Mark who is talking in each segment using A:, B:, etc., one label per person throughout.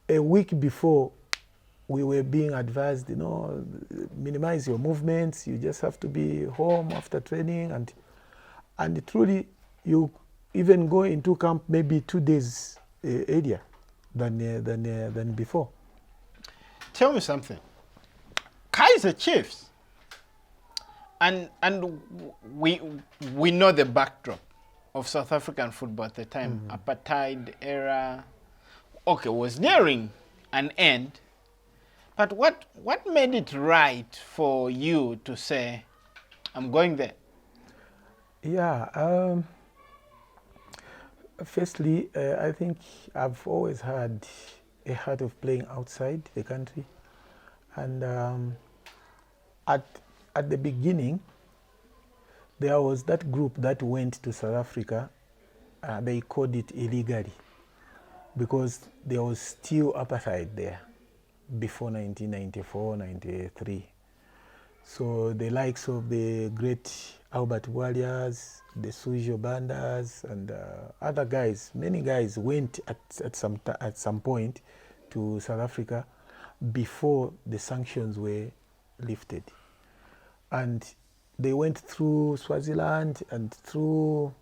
A: a week before, we were being advised, minimize your movements. You just have to be home after training, and truly, you even go into camp maybe 2 days earlier than before.
B: Tell me something. Kaiser Chiefs, and we know the backdrop of South African football at the time. Apartheid era, okay, was nearing an end. But what made it right for you to say, I'm going there?
A: Yeah. Firstly, I think I've always had a heart of playing outside the country. And at the beginning, there was that group that went to South Africa. They called it illegally because there was still apartheid there before 1994, 93. So the likes of the great Albert Warriors, the Sujo Bandas, and other guys, many guys went at some point to South Africa before the sanctions were lifted. And they went through Swaziland and through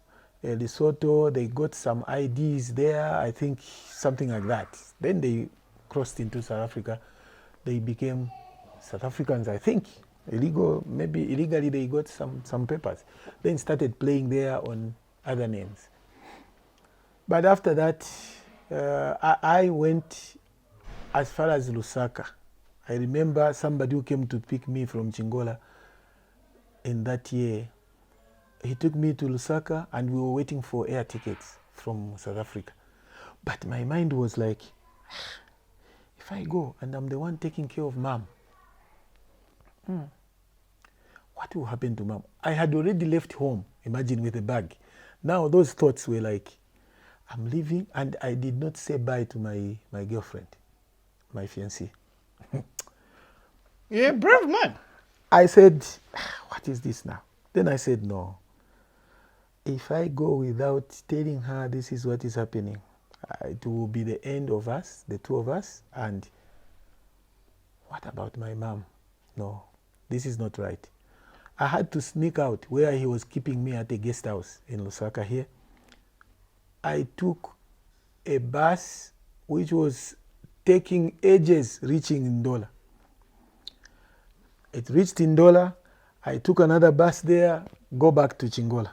A: Lesotho. They got some IDs there, I think something like that. Then they crossed into South Africa. They became South Africans, I think. Maybe illegally they got some papers. Then started playing there on other names. But after that, I went as far as Lusaka. I remember somebody who came to pick me from Chingola in that year. He took me to Lusaka and we were waiting for air tickets from South Africa. But my mind was like, if I go and I'm the one taking care of mom, what will happen to mom? I had already left home, imagine, with a bag. Now those thoughts were like, I'm leaving, and I did not say bye to my girlfriend, my fiancée.
B: You're a brave man.
A: I said, what is this now? Then I said, no. If I go without telling her this is what is happening, it will be the end of us, the two of us, and what about my mom? No, this is not right. I had to sneak out where he was keeping me at a guest house in Lusaka here. I took a bus which was taking ages reaching Ndola. It reached Ndola. I took another bus there, go back to Chingola.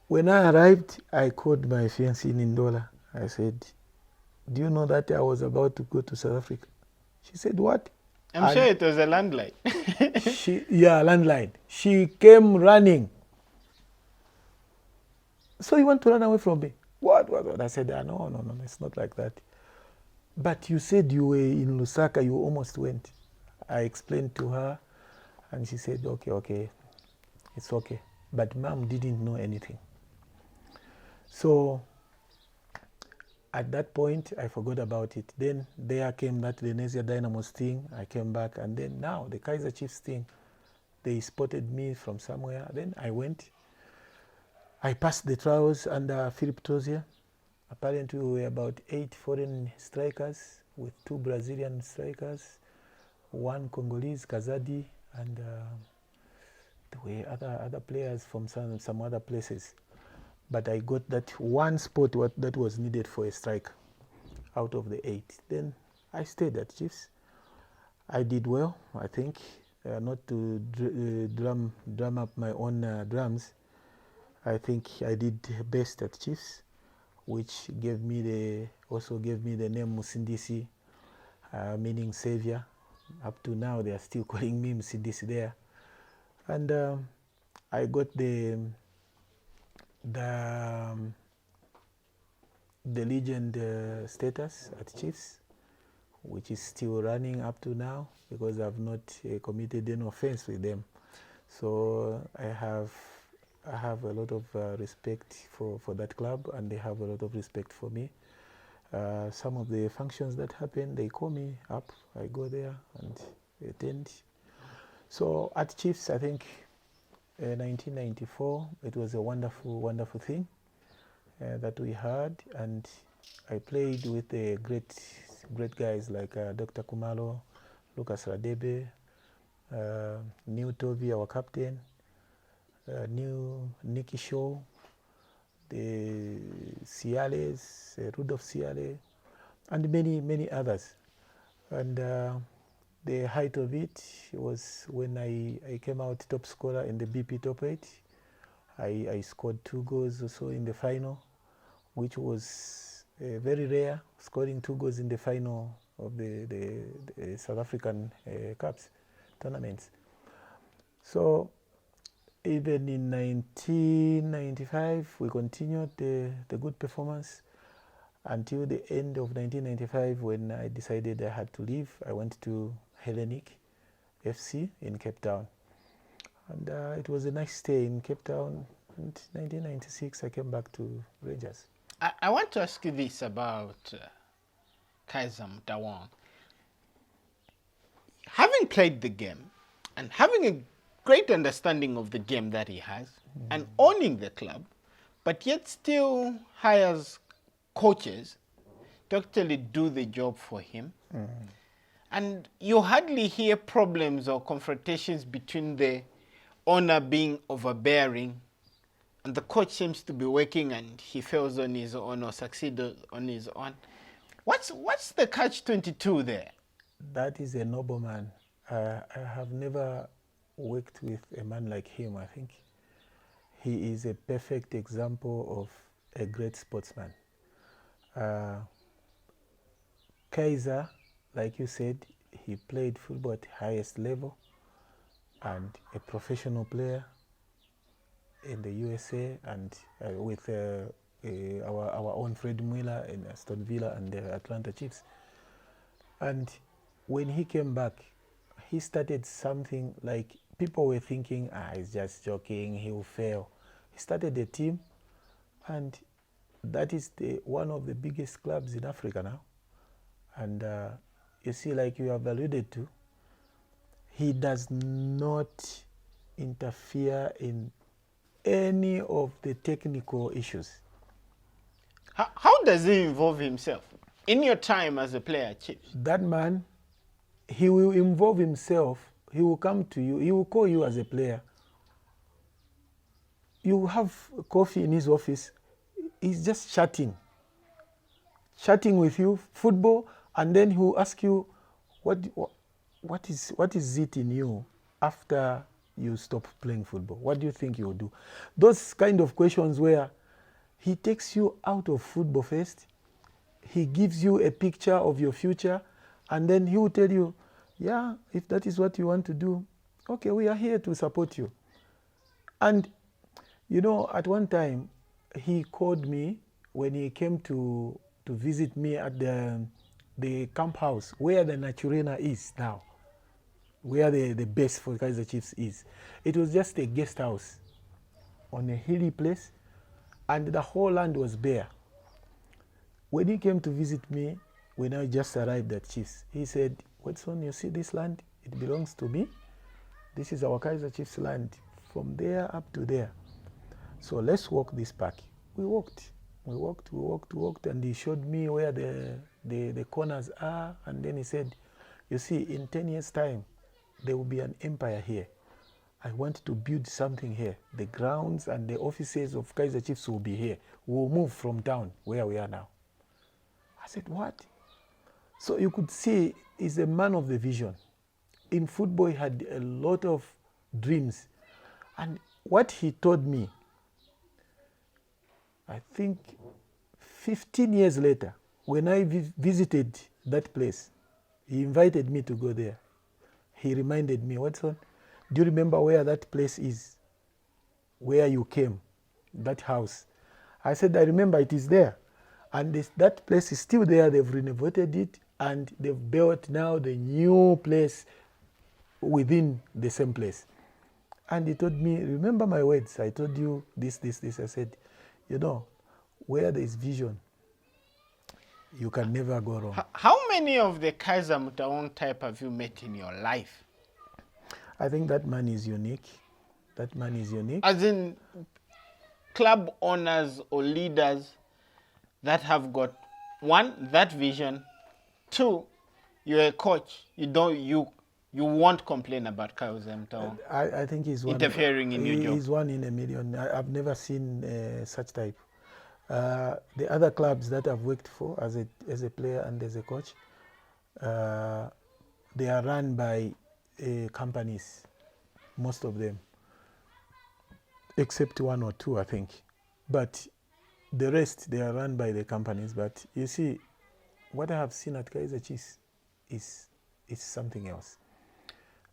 A: When I arrived, I called my fiancée in Ndola. I said, do you know that I was about to go to South Africa? She said, what?
B: I'm sure it was a landline.
A: Landline. She came running. So you want to run away from me? What? I said, no, it's not like that. But you said you were in Lusaka, you almost went. I explained to her, and she said, okay, it's okay. But mom didn't know anything. So at that point, I forgot about it. Then there came that Lenasia Dynamos thing. I came back, and then now the Kaiser Chiefs thing. They spotted me from somewhere. Then I went. I passed the trials under Philip Tozier. Apparently, we were about 8 foreign strikers with 2 Brazilian strikers, 1 Congolese, Kazadi, and there were other players from some other places. But I got that one spot that was needed for a strike out of the 8. Then I stayed at Chiefs. I did well, I think. Not to drum up my own drums. I think I did best at Chiefs, which also gave me the name Musindisi, meaning savior. Up to now, they are still calling me Musindisi there. And I got the legend status at Chiefs, which is still running up to now because I've not committed any offense with them. So I have a lot of respect for that club, and they have a lot of respect for me. Some of the functions that happen, they call me up. I go there and attend. So at Chiefs, I think 1994, it was a wonderful, wonderful thing that we had. And I played with the great guys like Dr. Kumalo, Lucas Radebe, New Toby, our captain, New Nicky Shaw, the Ciales, Rudolph Ciale, and many others. And the height of it was when I came out top scorer in the BP Top 8. I scored 2 goals or so in the final, which was very rare, scoring 2 goals in the final of the South African Cups tournaments. So even in 1995, we continued the good performance until the end of 1995 when I decided I had to leave. I went to Hellenic FC in Cape Town. And it was a nice stay in Cape Town. In 1996, I came back to Rangers.
B: I want to ask you this about Kaizer Motaung. Having played the game and having a great understanding of the game that he has and owning the club, but yet still hires coaches to actually do the job for him. And you hardly hear problems or confrontations between the owner being overbearing and the coach seems to be working and he fails on his own or succeeds on his own. What's the catch-22 there?
A: That is a noble man. I have never worked with a man like him. I think he is a perfect example of a great sportsman. Kaizer, like you said, he played football at the highest level and a professional player in the USA and with our own Fred Mueller in Aston Villa and the Atlanta Chiefs. And when he came back, he started something like people were thinking, he's just joking, he will fail. He started a team, and that is one of the biggest clubs in Africa now. And you see, like you have alluded to, he does not interfere in any of the technical issues.
B: How does he involve himself in your time as a player, Chiefs?
A: That man, he will involve himself. He will come to you. He will call you as a player. You have coffee in his office. He's just chatting with you, football, and then he will ask you, what is it in you after you stop playing football? What do you think you will do? Those kind of questions where he takes you out of football first, he gives you a picture of your future, and then he will tell you, yeah, if that is what you want to do, okay, we are here to support you. And, you know, at one time, he called me when he came to visit me at the camp house where the Naturena is now, where the base for Kaizer Chiefs is. It was just a guest house on a hilly place, and the whole land was bare. When he came to visit me, when I just arrived at Chiefs, he said, Watson, you see this land? It belongs to me. This is our Kaizer Chiefs land, from there up to there. So let's walk this park. We walked, and he showed me where the corners are, and then he said, you see, in 10 years' time, there will be an empire here. I want to build something here. The grounds and the offices of Kaizer Chiefs will be here. We'll move from town where we are now. I said, what? So you could see he's a man of the vision. In football, he had a lot of dreams. And what he told me, I think 15 years later, when I visited that place, he invited me to go there. He reminded me, Watson, do you remember where that place is? Where you came, that house? I said, I remember, it is there. And that place is still there. They've renovated it, and they've built now the new place within the same place. And he told me, remember my words. I told you this. I said, you know, where there is vision, you can never go wrong.
B: How many of the Kaizer Motaung type have you met in your life?
A: I think that man is unique. That man is unique.
B: As in club owners or leaders that have got one, that vision. Two, you're a coach. You won't complain about Kyle Zemtao
A: I think he's one.
B: interfering in your job.
A: He's one in a million. I've never seen such type. The other clubs that I've worked for as a player and as a coach, they are run by companies, most of them, except one or two, I think. But the rest, they are run by the companies. But you see, what I have seen at Kaizer Chiefs is something else.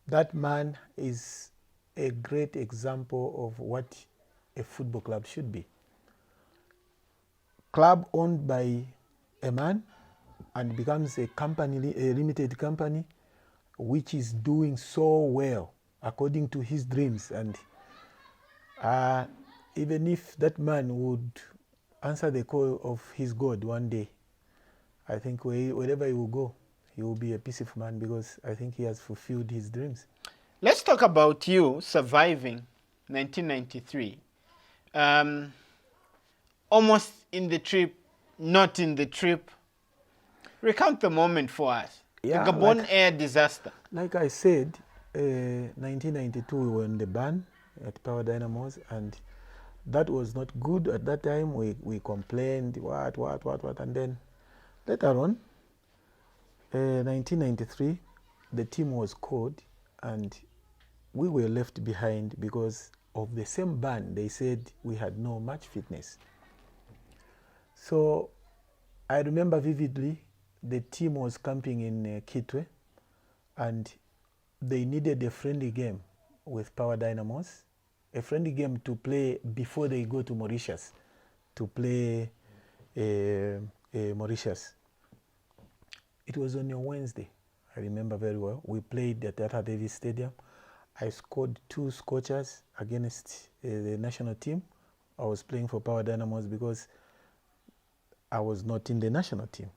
A: That man is a great example of what a football club should be. Club owned by a man and becomes a company, a limited company, which is doing so well according to his dreams. And even if that man would answer the call of his God one day, I think wherever he will go, he will be a peaceful man, because I think he has fulfilled his dreams.
B: Let's talk about you surviving 1993. Almost in the trip, not in the trip. Recount the moment for us.
A: Yeah,
B: the Gabon Air disaster.
A: Like I said, 1992 we were in the ban at Power Dynamos, and that was not good at that time. We complained, what, and then later on, 1993, the team was called and we were left behind because of the same ban. They said we had no match fitness. So I remember vividly, the team was camping in Kitwe, and they needed a friendly game with Power Dynamos, a friendly game to play before they go to Mauritius to play Mauritius. It was on a Wednesday, I remember very well. We played at Tata Davis Stadium. I scored 2 scorchers against the national team. I was playing for Power Dynamos because I was not in the national team.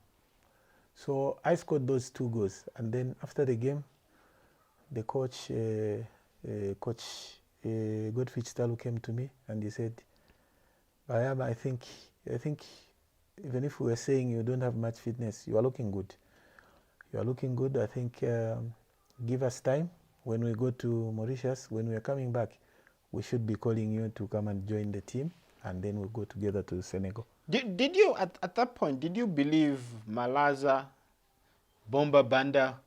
A: So I scored those 2 goals. And then after the game, the coach, Coach Godfrey Chitalu, came to me and he said, Bayama, I think even if we were saying you don't have much fitness, you are looking good. You are looking good. I think give us time. When we go to Mauritius, when we are coming back, we should be calling you to come and join the team, and then we'll go together to Senegal.
B: Did you, at that point, did you believe Malaza, Bomba Banda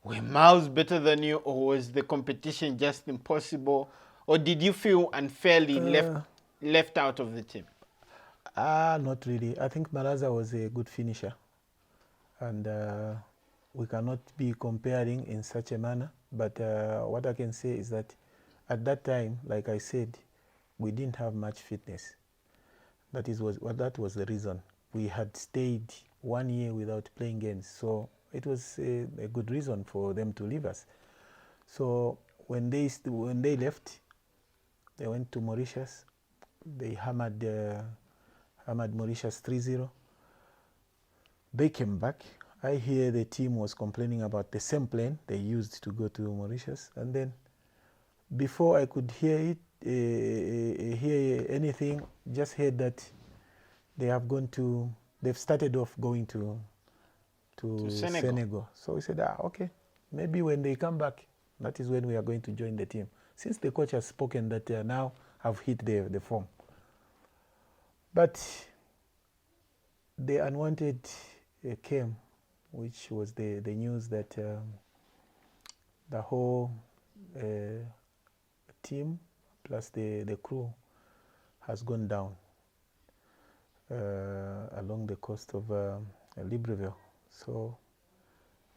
B: were miles better than you, or was the competition just impossible? Or did you feel unfairly left out of the team?
A: Not really. I think Malaza was a good finisher, and we cannot be comparing in such a manner. But what I can say is that at that time, like I said, we didn't have much fitness. That was the reason. We had stayed 1 year without playing games, so it was a good reason for them to leave us. So when they left, they went to Mauritius. They hammered Mauritius 3-0. They came back. I hear the team was complaining about the same plane they used to go to Mauritius, and then before I could hear anything, just heard that they've started off going to Senegal. So we said, okay, maybe when they come back, that is when we are going to join the team. Since the coach has spoken that now have hit the form. But the unwanted came, which was the news that the whole team plus the crew has gone down along the coast of Libreville. So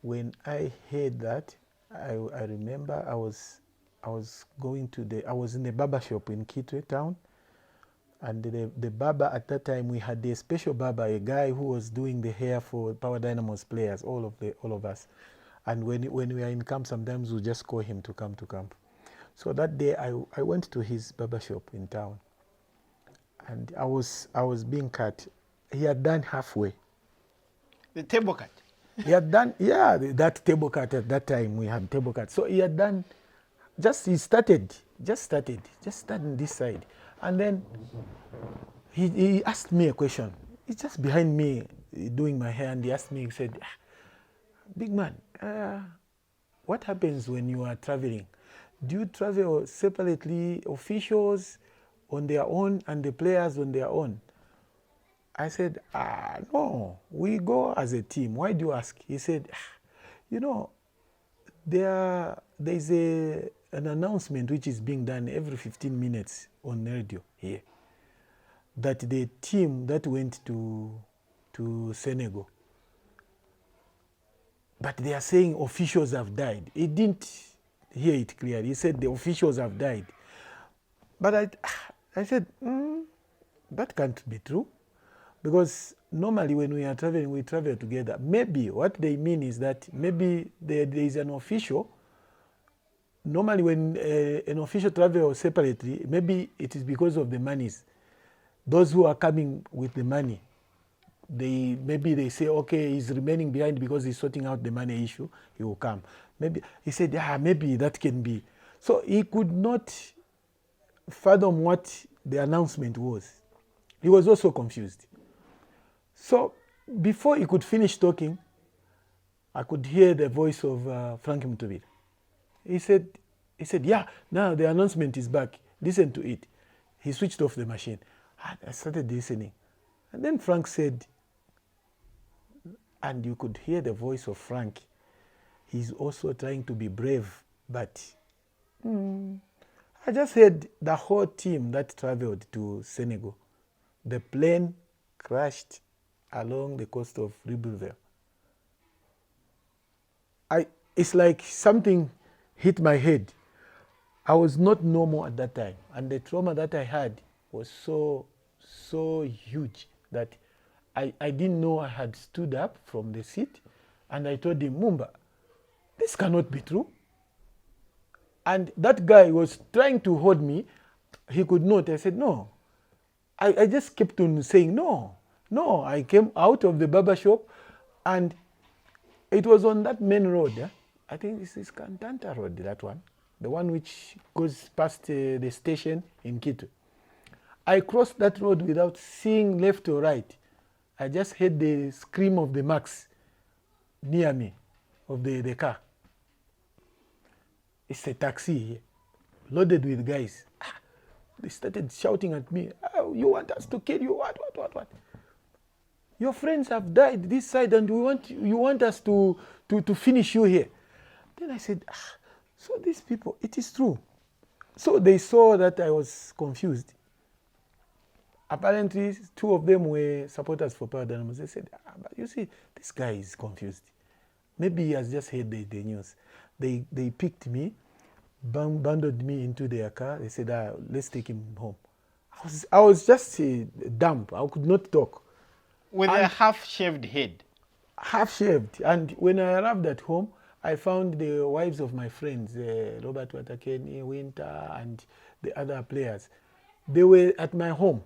A: when I heard that, I remember I was in the barber shop in Kitwe town, and the barber at that time, we had a special barber, a guy who was doing the hair for Power Dynamos players, all of us. And when we are in camp, sometimes we just call him to come to camp. So that day I went to his barber shop in town, and I was being cut. He had done halfway.
B: The table cut?
A: He had done, yeah, that table cut. At that time we had table cut. So he had done, he started this side. And then he asked me a question. He he's just behind me doing my hair, and he asked me, he said, big man, what happens when you are traveling? Do you travel separately, officials on their own and the players on their own? I said, no, we go as a team. Why do you ask? He said, you know, there's an announcement which is being done every 15 minutes on radio here, that the team that went to Senegal, but they are saying officials have died. He didn't hear it clearly. He said the officials have died. But I said, that can't be true. Because normally when we are traveling, we travel together. Maybe what they mean is that maybe there is an official. Normally when an official travels separately, maybe it is because of the monies. Those who are coming with the money, maybe they say, okay, he's remaining behind because he's sorting out the money issue, he will come. Maybe he said, maybe that can be. So he could not fathom what the announcement was. He was also confused. So before he could finish talking, I could hear the voice of Frank Mtubira. He said, yeah, now the announcement is back. Listen to it. He switched off the machine. I started listening. And then Frank said, and you could hear the voice of Frank. He's also trying to be brave, but I just heard the whole team that traveled to Senegal. The plane crashed along the coast of Libreville. It's like something hit my head. I was not normal at that time, and the trauma that I had was so huge that I didn't know I had stood up from the seat, and I told him, Mumba, this cannot be true. And that guy was trying to hold me. He could not. I said, no. I just kept on saying, no. I came out of the barber shop, and it was on that main road. Yeah? I think this is Kantanta Road, that one. The one which goes past the station in Quito. I crossed that road without seeing left or right. I just heard the scream of the Max near me, of the car. It's a taxi here, loaded with guys. They started shouting at me, you want us to kill you? What? Your friends have died this side, and you want us to finish you here. Then I said, so these people, it is true. So they saw that I was confused. Apparently, 2 of them were supporters for Power Dynamos. They said, but you see, this guy is confused. Maybe he has just heard the news. They picked me, bundled me into their car. They said, let's take him home. I was just dumb. I could not talk.
B: With a half-shaved head.
A: Half-shaved. And when I arrived at home, I found the wives of my friends, Robert Watakeni, Winter, and the other players. They were at my home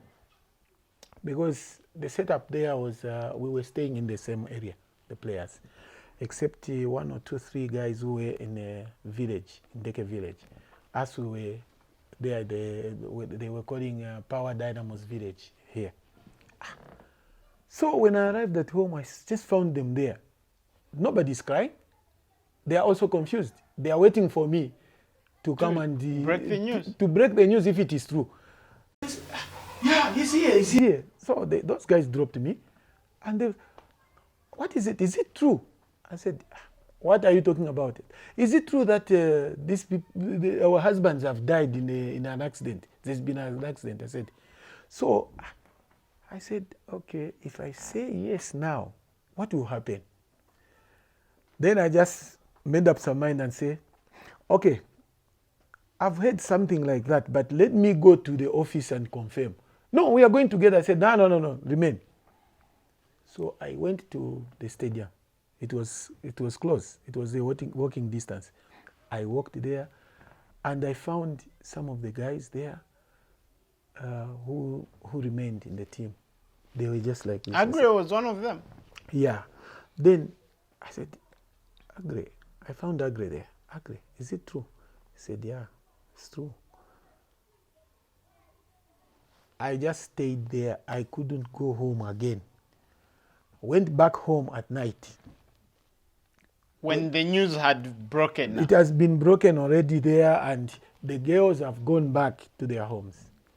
A: because the setup there was, we were staying in the same area, the players, except 1 or 2, 3 guys who were in a village, in Deke village. As we were there, they were calling Power Dynamos village here. So when I arrived at home, I just found them there. Nobody's crying. They are also confused. They are waiting for me to come and
B: break the news.
A: To break the news if it is true. Yeah, he's here. So those guys dropped me, and they, what is it? Is it true? I said, what are you talking about? Is it true that these people, our husbands have died in an accident? There's been an accident. I said, so I said, okay, if I say yes now, what will happen? Then I just made up some mind and say, okay, I've heard something like that, but let me go to the office and confirm. No, we are going together. I said, no, remain. So I went to the stadium. It was close. It was a walking distance. I walked there, and I found some of the guys there who remained in the team. They were just like this.
B: Agre was one of them.
A: Yeah. Then I said, Agre, I found Agre there. Agre, is it true? He said, yeah, it's true. I just stayed there. I couldn't go home again went back home at night.
B: When the news had broken now.
A: It has been broken already there, and the girls have gone back to their homes.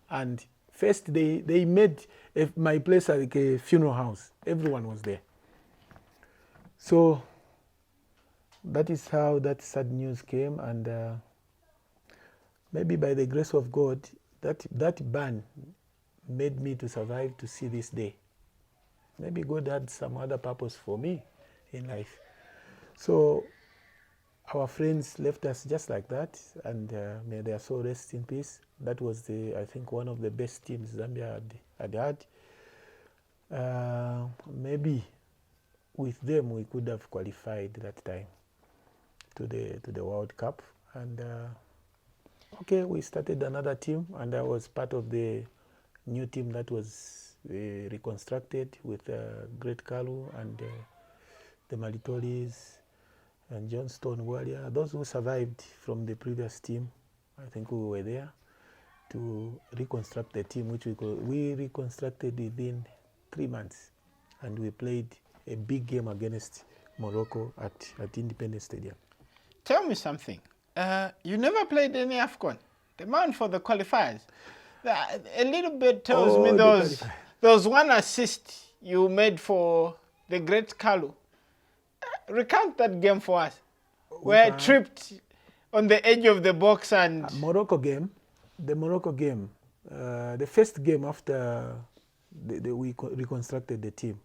A: And first they made my place like a funeral house. Everyone was there. So that is how that sad news came, and maybe by the grace of God, that ban made me to survive to see this day. Maybe God had some other purpose for me in life. So our friends left us just like that, and may their soul rest in peace. That was, I think, one of the best teams Zambia had. Maybe with them we could have qualified that time to the World Cup. And okay, we started another team, and I was part of the new team that was reconstructed with Great Kalu and the Malitolis and Johnston Warrior. Those who survived from the previous team, I think we were there to reconstruct the team, which we reconstructed within 3 months, and we played a big game against Morocco at Independence Stadium.
B: Tell me something. You never played any AFCON, the man for the qualifiers. A little bit tells me there was one assist you made for the Great Kalu. Recount that game for us. Where tripped on the edge of the box and...
A: The Morocco game, the first game after we reconstructed the team,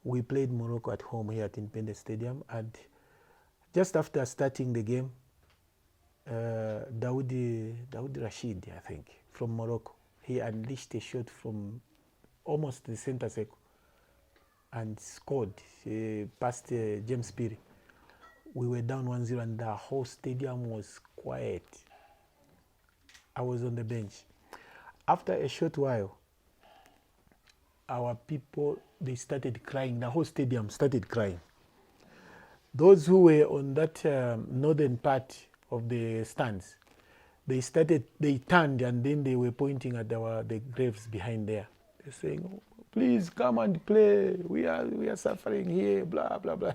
A: we played Morocco at home here at Independence Stadium, and just after starting the game, Daoudi Rashid, I think, from Morocco, he unleashed a shot from almost the center circle and scored past James Piri. We were down 1-0 and the whole stadium was quiet. I was on the bench. After a short while, our people, they started crying. The whole stadium started crying. Those who were on that northern part of the stands, they turned, and then they were pointing at the graves behind there. They're saying, "Oh, please come and play. We are suffering here, blah, blah, blah."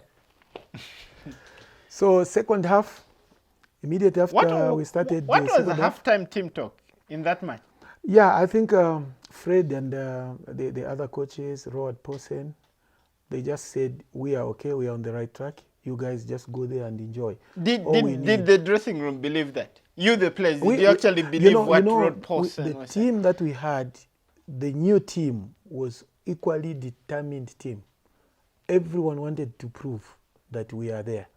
A: So second half, immediately after we started.
B: What was the halftime team talk in that match?
A: Yeah, I think Fred and the other coaches, Roald Poulsen, they just said, we are okay, we are on the right track. You guys just go there and enjoy.
B: Did the dressing room believe that? You, the players, did you actually believe what Roald Poulsen was saying?
A: The team that we had, the new team, was equally determined team. Everyone wanted to prove that we are there.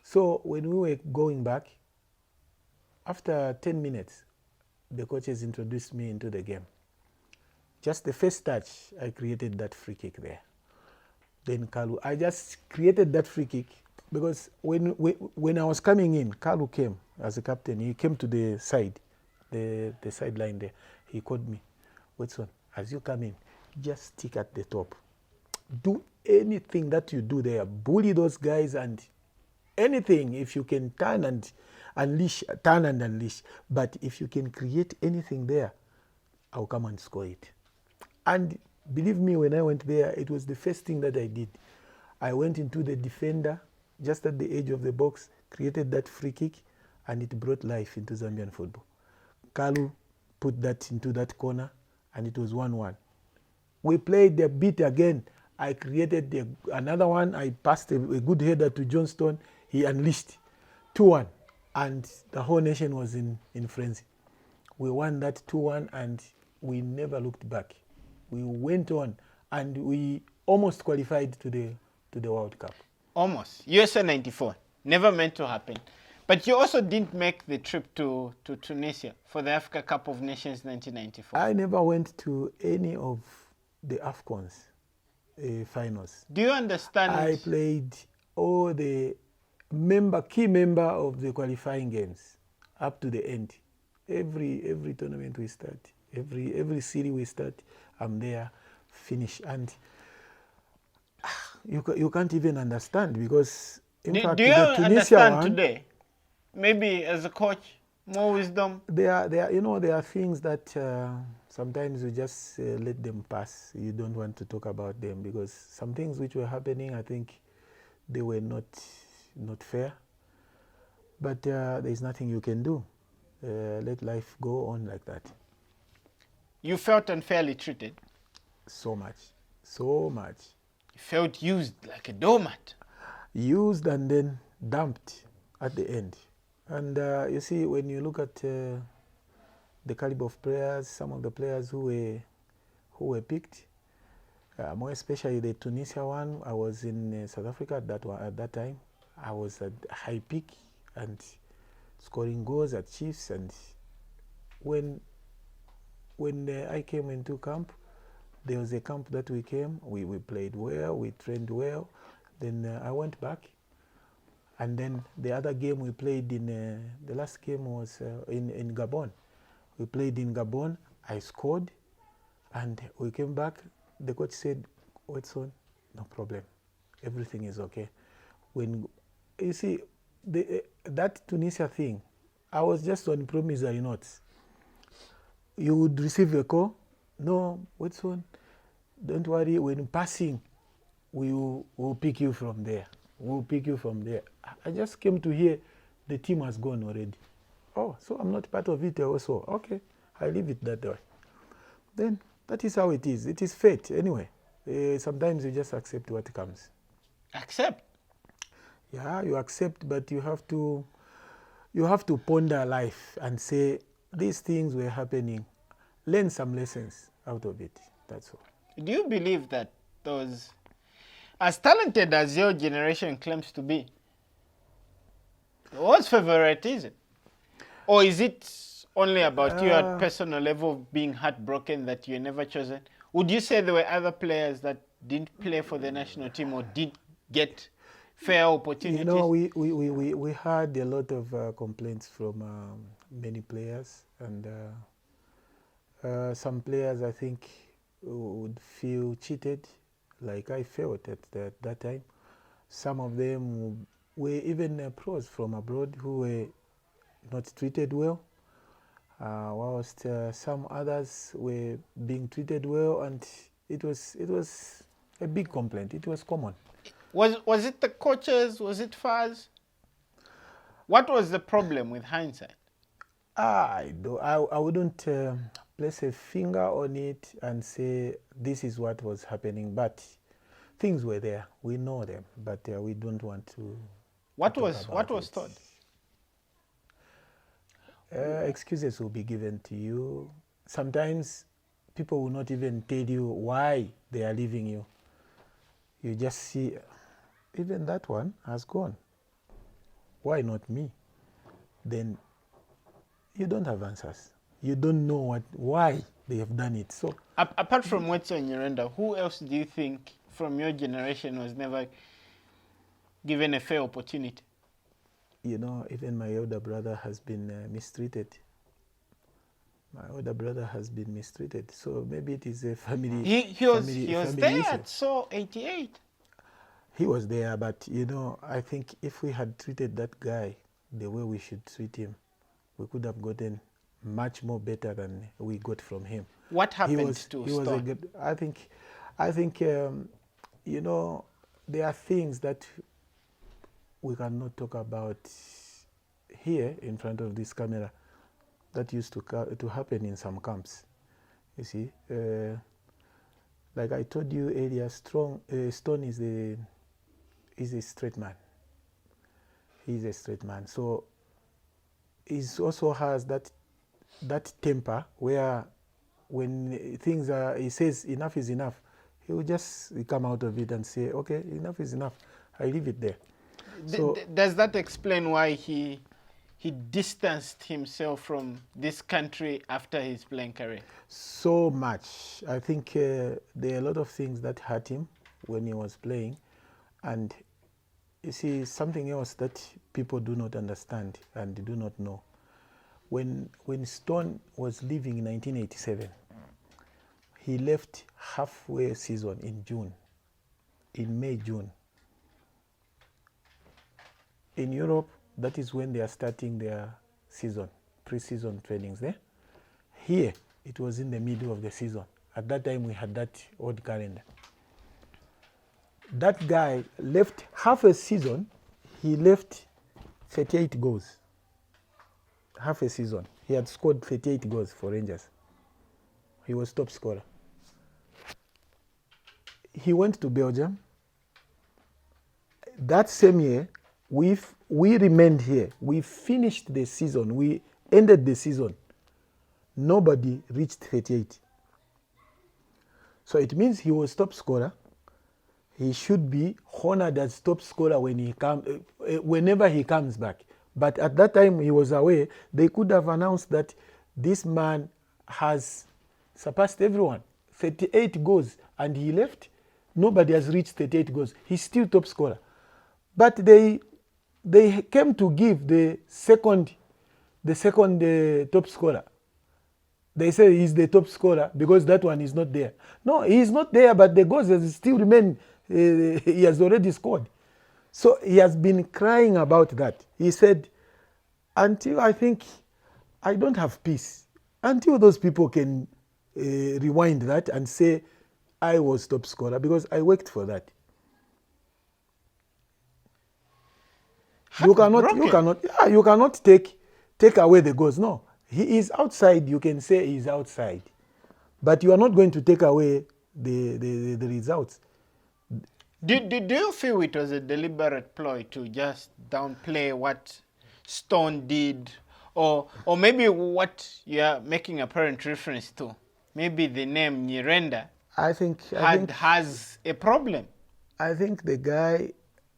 A: So when we were going back, after 10 minutes, the coaches introduced me into the game. Just the first touch, I created that free kick there. Then Kalu, I just created that free kick because when I was coming in, Kalu came as a captain. He came to the side, the sideline there. He called me, "Watson, as you come in, just stick at the top. Do anything that you do there. Bully those guys and anything. If you can turn and unleash. But if you can create anything there, I'll come and score it." And believe me, when I went there, it was the first thing that I did. I went into the defender, just at the edge of the box, created that free kick, and it brought life into Zambian football. Kalu put that into that corner, and it was 1-1. We played the beat again. I created another one. I passed a good header to Johnston. He unleashed 2-1, and the whole nation was in frenzy. We won that 2-1, and we never looked back. We went on, and we almost qualified to the World Cup.
B: Almost. USA 94. Never meant to happen. But you also didn't make the trip to Tunisia for the Africa Cup of Nations 1994.
A: I never went to any of the AFCONs finals.
B: Do you understand?
A: I played all the key member of the qualifying games up to the end. Every tournament we start, every series we start, I'm there, finish. And you can't even understand because, in fact,
B: do you
A: the Tunisia
B: understand
A: one,
B: today? Maybe as a coach, more wisdom.
A: There are things that Sometimes you just let them pass. You don't want to talk about them because some things which were happening, I think they were not fair. But there's nothing you can do. Let life go on like that.
B: You felt unfairly treated.
A: So much. So much.
B: You felt used like a doormat.
A: Used and then dumped at the end. And you see, when you look at the caliber of players, some of the players who were picked, more especially the Tunisia one. I was in South Africa at that time. I was at high peak and scoring goals at Chiefs. And when I came into camp, there was a camp that we came. We played well. We trained well. Then I went back. And then the other game we played in, the last game was in Gabon. We played in Gabon. I scored. And we came back. The coach said, Watson, no problem. Everything is okay. When you see, that Tunisia thing, I was just on promissory notes. You would receive a call. No, Watson, don't worry. When passing, we'll pick you from there. We'll pick you from there. I just came to hear the team has gone already. Oh, so I'm not part of it also. Okay, I leave it that way. Then that is how it is. It is fate anyway. Sometimes you just accept what comes.
B: Accept?
A: Yeah, you accept, but you have to ponder life and say, these things were happening. Learn some lessons out of it. That's all.
B: Do you believe that those, as talented as your generation claims to be, what's favoritism? Or is it only about you at personal level of being heartbroken that you're never chosen? Would you say there were other players that didn't play for the national team or did get fair opportunities?
A: You know, we had a lot of complaints from many players, and some players I think would feel cheated, like I felt at that time. Some of them were even pros from abroad who were not treated well, whilst some others were being treated well, and it was a big complaint. It was common.
B: Was it the coaches? Was it Faz? What was the problem with hindsight?
A: I wouldn't place a finger on it and say this is what was happening, but things were there. We know them, but we don't want to.
B: What was thought?
A: Excuses will be given to you. Sometimes people will not even tell you why they are leaving you. You just see, even that one has gone. Why not me? Then you don't have answers. You don't know why they have done it. So
B: apart from Wetso Nyirenda, who else do you think from your generation was never given a fair opportunity?
A: You know, even my elder brother has been mistreated. My older brother has been mistreated. So maybe it is a family.
B: He was there
A: issue.
B: at So 88.
A: He was there, but you know, I think if we had treated that guy the way we should treat him, we could have gotten much more better than we got from him.
B: What happened to Stone?
A: I think you know, there are things that we cannot talk about here in front of this camera that used to happen in some camps. You see, like I told you earlier, Stone is a straight man. He's a straight man. So he also has that temper where when things are, he says enough is enough, he will just come out of it and say, okay, enough is enough. I leave it there. So
B: does that explain why he distanced himself from this country after his playing career?
A: So much. I think there are a lot of things that hurt him when he was playing. And you see, something else that people do not understand and do not know. When Stone was leaving in 1987, he left halfway season in June, in May, June. In Europe, that is when they are starting their season, pre-season trainings there. Here, It was in the middle of the season. At that time, we had that old calendar. That guy left half a season. He left 38 goals. Half a season. He had scored 38 goals for Rangers. He was top scorer. He went to Belgium. That same year, we remained here. We finished the season. We ended the season. Nobody reached 38. So it means he was top scorer. He should be honored as top scorer when whenever he comes back. But at that time he was away. They could have announced that this man has surpassed everyone. 38 goals, and he left. Nobody has reached 38 goals. He's still top scorer. But they came to give the second top scorer. They say he's the top scorer because that one is not there. No, he's not there, but the goals still remain. He has already scored. So he has been crying about that. He said, until I think I don't have peace, until those people can rewind that and say I was top scorer because I worked for that. You cannot take away the goals. No, he is outside. You can say he's outside, but you are not going to take away the results.
B: Do you feel it was a deliberate ploy to just downplay what Stone did, or maybe what you are making apparent reference to? Maybe the name Nyirenda has a problem.
A: I think the guy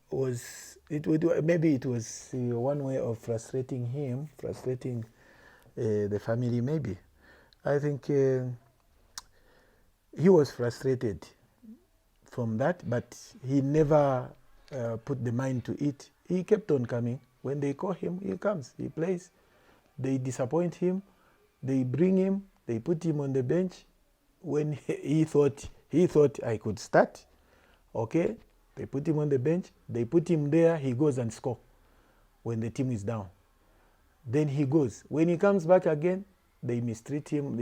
A: was. Maybe it was one way of frustrating him, frustrating the family. Maybe I think he was frustrated from that, but he never put the mind to it. He kept on coming. When they call him, he comes, he plays. They disappoint him, they bring him, they put him on the bench. When he thought I could start, okay, they put him on the bench, they put him there, he goes and scores when the team is down. Then he goes. When he comes back again, they mistreat him.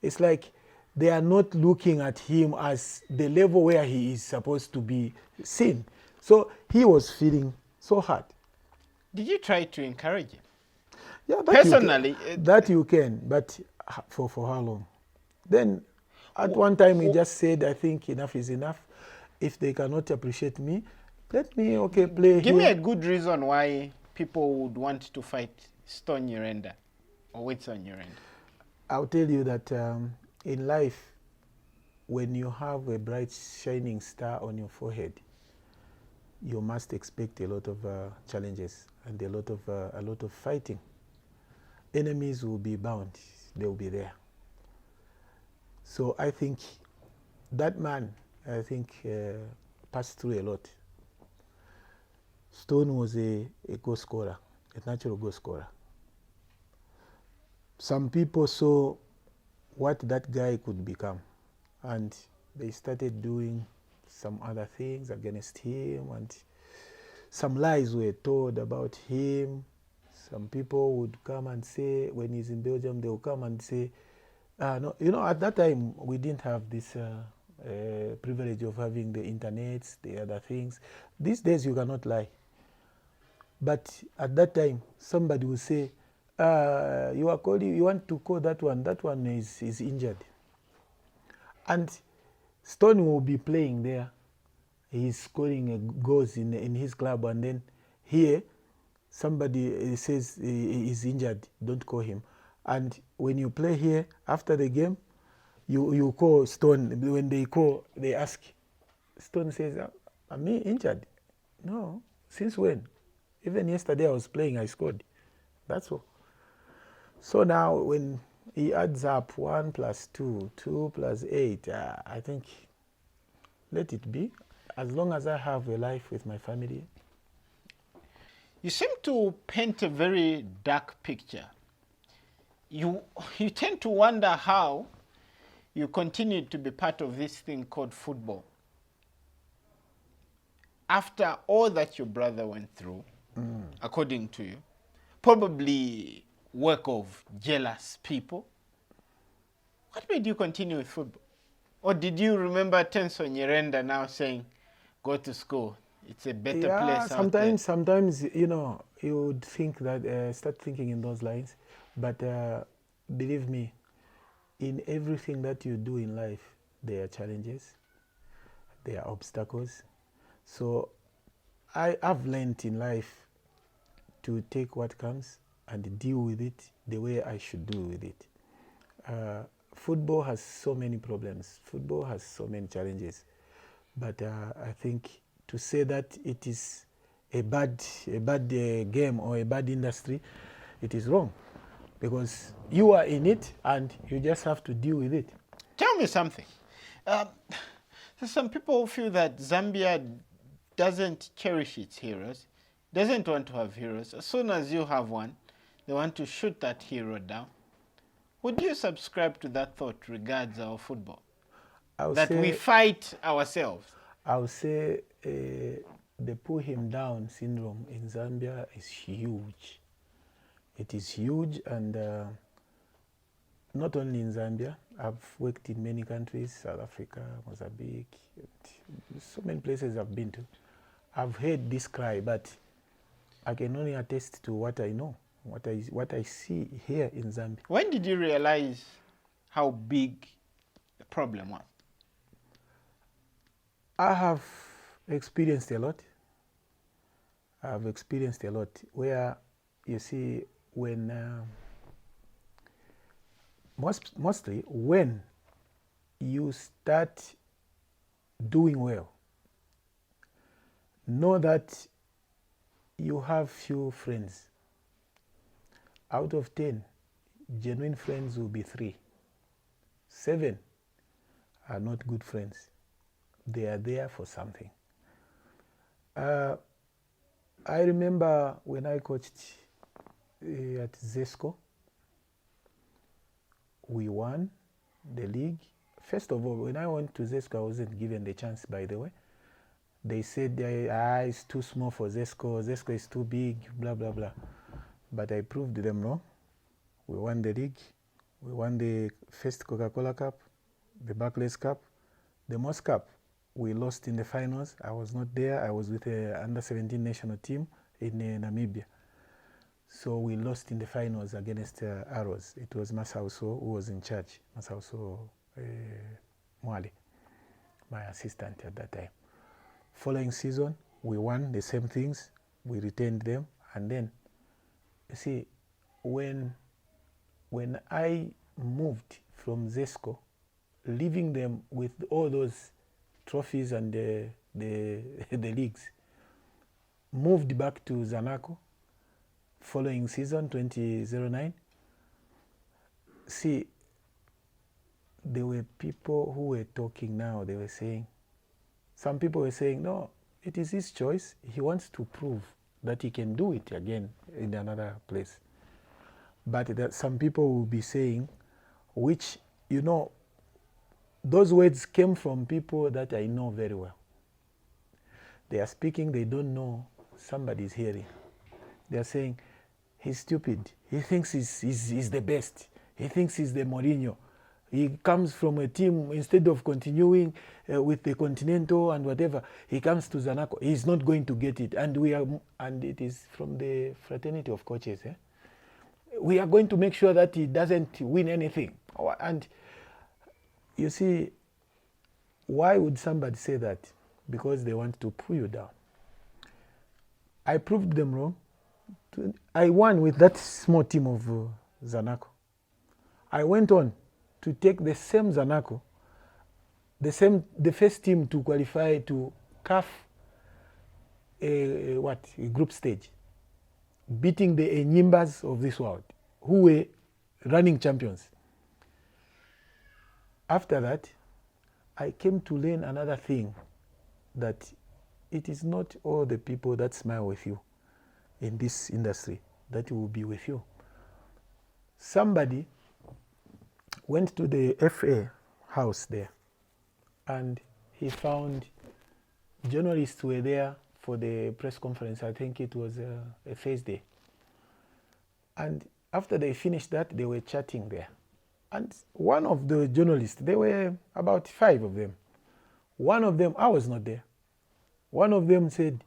A: It's like they are not looking at him as the level where he is supposed to be seen. So he was feeling so hard.
B: Did you try to encourage him?
A: Yeah,
B: personally,
A: you can, but for how long? Then at one time he just said, I think enough is enough. If they cannot appreciate me, let me play.
B: Give me a good reason why people would want to fight Stone Nyirenda or Whitson Nyirenda.
A: I'll tell you that in life, when you have a bright shining star on your forehead, you must expect a lot of challenges and a lot of fighting. Enemies will be bound; they will be there. So I think that man, passed through a lot. Stone was a goal scorer, a natural goal scorer. Some people saw what that guy could become, and they started doing some other things against him, and some lies were told about him. Some people would come and say, when he's in Belgium, they will come and say, no, at that time, we didn't have this privilege of having the internet, the other things. These days, you cannot lie. But at that time, somebody will say, you want to call that one is injured. And Stone will be playing there. He's scoring goals in his club, and then here, somebody says he's injured, don't call him. And when you play here, after the game, you call Stone. When they ask, Stone says, am I injured? No, since when? Even yesterday I was playing, I scored. That's all. So now when he adds up 1 + 2, 2 + 8, I think let it be. As long as I have a life with my family.
B: You seem to paint a very dark picture. You tend to wonder how you continued to be part of this thing called football. After all that your brother went through, according to you, probably work of jealous people, What made you continue with football? Or did you remember Tenso Nyirenda now saying, go to school? It's a better place out there.
A: Sometimes, you know, you would think that, start thinking in those lines. But believe me, in everything that you do in life, there are challenges, there are obstacles. So I've learned in life to take what comes and deal with it the way I should deal with it. Football has so many problems. Football has so many challenges. But I think to say that it is a bad game or a bad industry, it is wrong. Because you are in it and you just have to deal with it.
B: Tell me something. There's some people who feel that Zambia doesn't cherish its heroes, doesn't want to have heroes. As soon as you have one, they want to shoot that hero down. Would you subscribe to that thought regards our football? That we fight ourselves?
A: I would say the pull him down syndrome in Zambia is huge. It is huge, and not only in Zambia. I've worked in many countries, South Africa, Mozambique, so many places I've been to. I've heard this cry, but I can only attest to what I know, what I see here in Zambia.
B: When did you realize how big the problem was?
A: I have experienced a lot. Where, you see, when mostly when you start doing well, know that you have few friends. Out of 10, genuine friends will be 3. 7 are not good friends. They are there for something. I remember when I coached at Zesco, we won the league. First of all, when I went to Zesco, I wasn't given the chance, by the way. They said, it's too small for Zesco. Zesco is too big, blah, blah, blah. But I proved them wrong. We won the league. We won the first Coca-Cola Cup, the Barclays Cup, the Moss Cup. We lost in the finals. I was not there. I was with the under-17 national team in Namibia. So we lost in the finals against Arrows. It was Masauso who was in charge, Masauso Mwale, my assistant at that time. Following season, we won the same things. We retained them. And then, you see, when I moved from Zesco, leaving them with all those trophies and the leagues, moved back to Zanaco, following season 2009. See, there were people who were talking now. They were saying, some people were saying, no, it is his choice. He wants to prove that he can do it again in another place. But that some people will be saying, which, you know, those words came from people that I know very well. They are speaking, they don't know somebody's hearing. They are saying, he's stupid. He thinks he's the best. He thinks he's the Mourinho. He comes from a team, instead of continuing with the Continental and whatever, he comes to Zanaco. He's not going to get it. And it is from the fraternity of coaches. We are going to make sure that he doesn't win anything. And you see, why would somebody say that? Because they want to pull you down. I proved them wrong. I won with that small team of Zanaco. I went on to take the same Zanaco, the first team to qualify to CAF a group stage, beating the Enyimbas of this world, who were running champions. After that, I came to learn another thing, that it is not all the people that smile with you in this industry that will be with you. Somebody went to the FA house there, and he found journalists were there for the press conference. I think it was a Thursday. And after they finished that, they were chatting there. And one of the journalists, there were about 5 of them. One of them, I was not there. One of them said,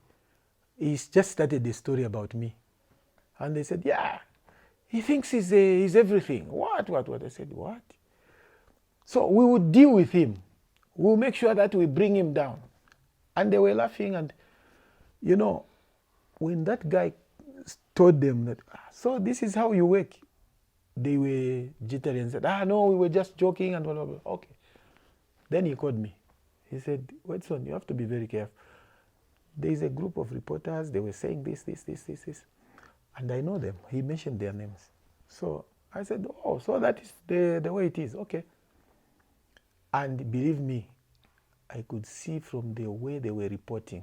A: he's just started the story about me. And they said, yeah, he thinks he's everything. What? I said, what? So we would deal with him. We'll make sure that we bring him down. And they were laughing. And, you know, when that guy told them that, so this is how you work, they were jittery and said, no, we were just joking and blah, blah, blah. Okay. Then he called me. He said, Watson, you have to be very careful. There is a group of reporters, they were saying this. And I know them. He mentioned their names. So I said, oh, so that is the way it is. Okay. And believe me, I could see from the way they were reporting,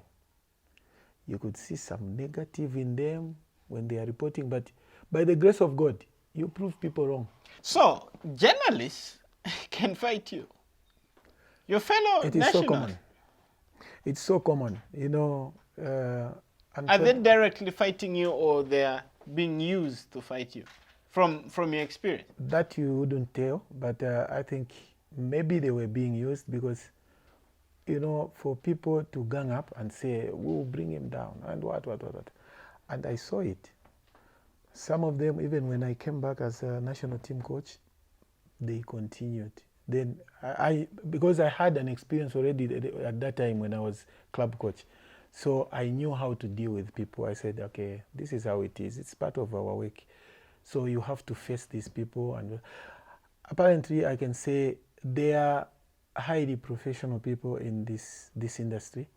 A: you could see some negative in them when they are reporting. But by the grace of God, you prove people wrong.
B: So journalists can fight you. Your fellow
A: It is
B: nationals.
A: so common. It's so common, you know.
B: Are they directly fighting you, or they are being used to fight you? From your experience?
A: That you wouldn't tell, but I think maybe they were being used because, you know, for people to gang up and say, we'll bring him down, and what. And I saw it. Some of them, even when I came back as a national team coach, they continued. Then because I had an experience already at that time when I was club coach, so I knew how to deal with people. I said, okay, this is how it is. It's part of our work. So you have to face these people. And apparently I can say they are highly professional people in this industry,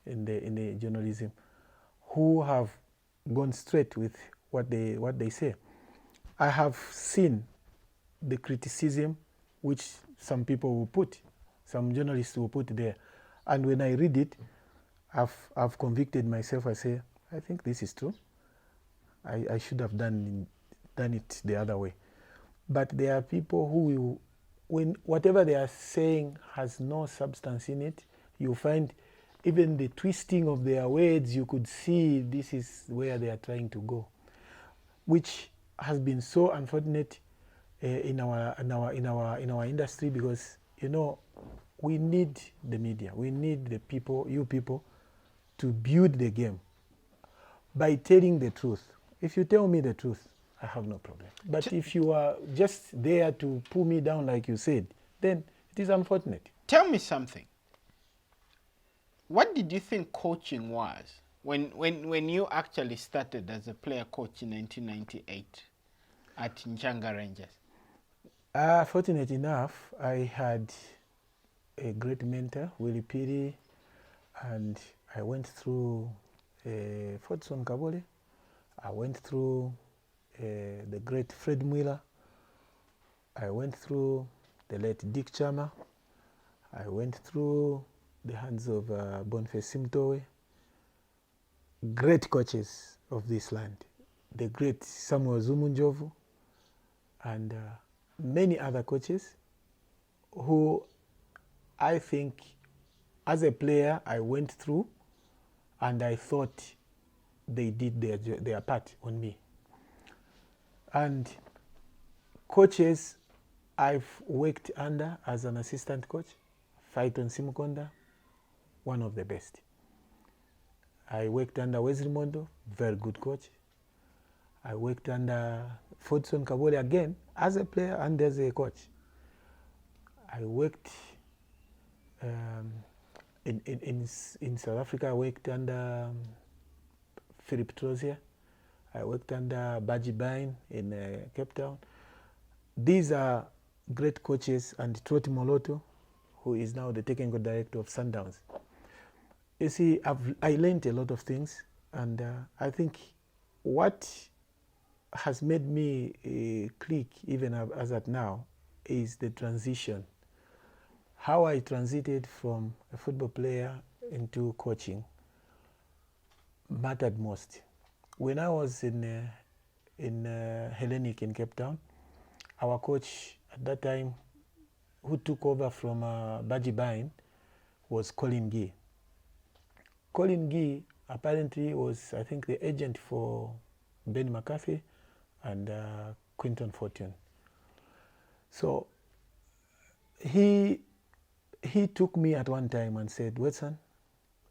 A: in the journalism, who have gone straight with what they say. I have seen the criticism which some people will put, some journalists will put there. And when I read it, I've convicted myself. I say, I think this is true. I should have done it the other way. But there are people who will, when whatever they are saying has no substance in it, you find even the twisting of their words, you could see this is where they are trying to go, which has been so unfortunate in our industry, because, you know, we need the media, we need the people, you people, to build the game by telling the truth. If you tell me the truth, I have no problem. But if you are just there to pull me down, like you said, then it is unfortunate.
B: Tell me something. What did you think coaching was when you actually started as a player coach in 1998 at Nchanga Rangers?
A: Fortunate enough, I had a great mentor, Willie Piri, and I went through Fortson Kabole. I went through the great Fred Muller. I went through the late Dick Chama. I went through the hands of Boniface Simtowe. Great coaches of this land. The great Samuel Zumunjovu, and many other coaches who I think as a player I went through, and I thought they did their part on me. And coaches I've worked under as an assistant coach, Phaeton Simukonda, one of the best. I worked under Wesley Mondo, very good coach. I worked under Fortson Kabole again as a player and as a coach. I worked in South Africa. I worked under Philip Trozier. I worked under Baji Bain in Cape Town. These are great coaches, and Troti Moloto, who is now the technical director of Sundowns. You see, I learned a lot of things, and I think what has made me click even as at now is the transition. How I transited from a football player into coaching mattered most. When I was in Hellenic in Cape Town, our coach at that time, who took over from Baji Bain, was Colin Gee. Colin Gee apparently was, I think, the agent for Ben McCarthy and Quinton Fortune. So he took me at one time and said, Wetson,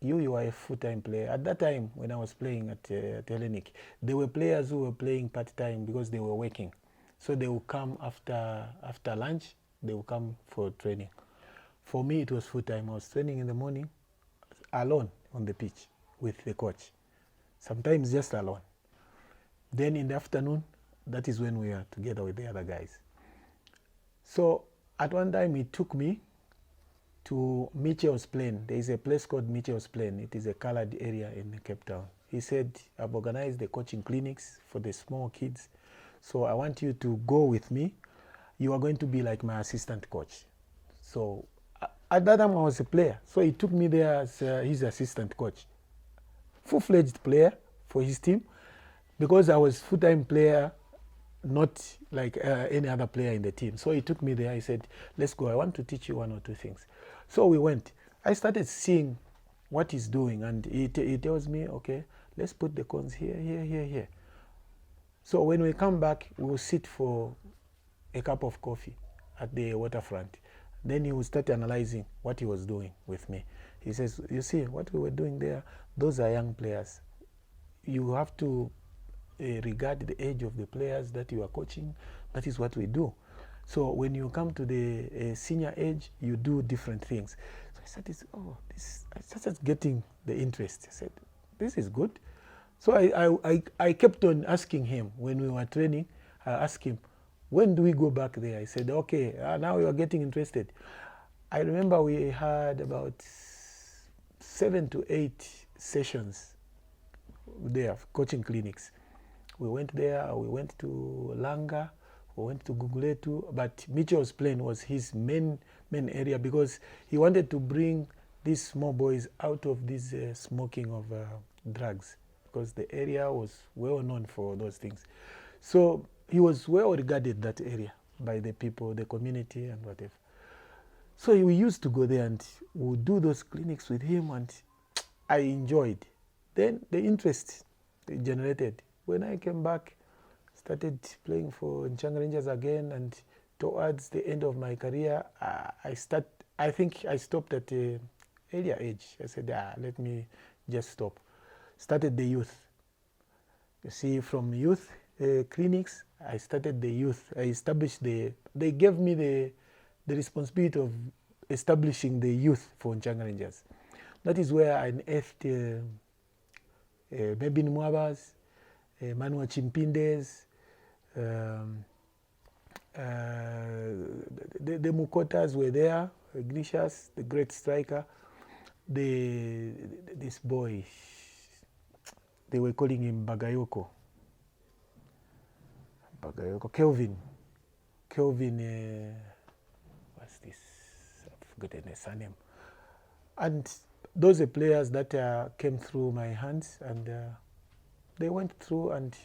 A: you are a full-time player. At that time, when I was playing at Hellenic, there were players who were playing part-time because they were working. So they will come after lunch, they will come for training. For me, it was full-time. I was training in the morning, alone on the pitch with the coach. Sometimes just alone. Then in the afternoon, that is when we are together with the other guys. So at one time, he took me to Mitchell's Plain. There is a place called Mitchell's Plain. It is a colored area in Cape Town. He said, I've organized the coaching clinics for the small kids. So I want you to go with me. You are going to be like my assistant coach. So at that time I was a player. So he took me there as his assistant coach. Full-fledged player for his team. Because I was full-time player, not like any other player in the team. So he took me there. He said, let's go. I want to teach you one or two things. So we went. I started seeing what he's doing. And he tells me, okay, let's put the cones here, here, here, here. So when we come back, we will sit for a cup of coffee at the waterfront. Then he will start analyzing what he was doing with me. He says, you see, what we were doing there, those are young players. You have to regard the age of the players that you are coaching. That is what we do. So when you come to the senior age, you do different things. So I started getting the interest. I said, this is good. So I kept on asking him when we were training. I asked him, when do we go back there? I said, okay, now we are getting interested. I remember we had about 7 to 8 sessions there, coaching clinics. We went there, we went to Langa, we went to Guguletu, but Mitchell's Plain was his main area because he wanted to bring these small boys out of this smoking of drugs, because the area was well known for those things. So he was well regarded, that area, by the people, the community and whatever. So we used to go there and we would do those clinics with him, and I enjoyed. Then the interest generated. When I came back, started playing for Nchanga Rangers again, and towards the end of my career, I think I stopped at an earlier age. I said, let me just stop. Started the youth. You see, from youth clinics, I started the youth. I established they gave me the responsibility of establishing the youth for Nchanga Rangers. That is where I unearthed Mebin Mwabas, Manuel Chimpindes, the Mukotas were there, Ignatius, the great striker, this boy, they were calling him Bagayoko, Kelvin, what's this? I've forgotten his surname. And those are players that came through my hands, and they went through, and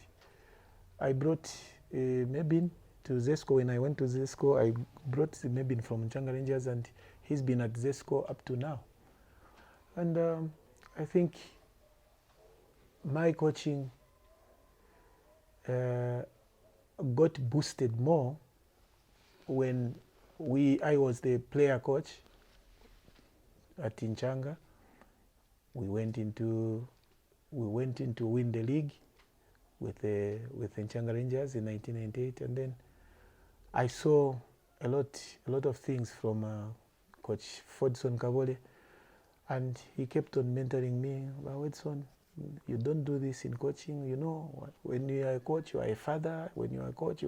A: I brought Mebin to Zesco. When I went to Zesco, I brought Mebin from Nchanga Rangers, and he's been at Zesco up to now. And I think my coaching got boosted more when I was the player coach at Nchanga. We went into win the league with Nchanga Rangers in 1998, and then I saw a lot of things from Coach Fordson Kabole, and he kept on mentoring me. Well, Edson, you don't do this in coaching. You know, when you are a coach, you are a father. When you are a coach,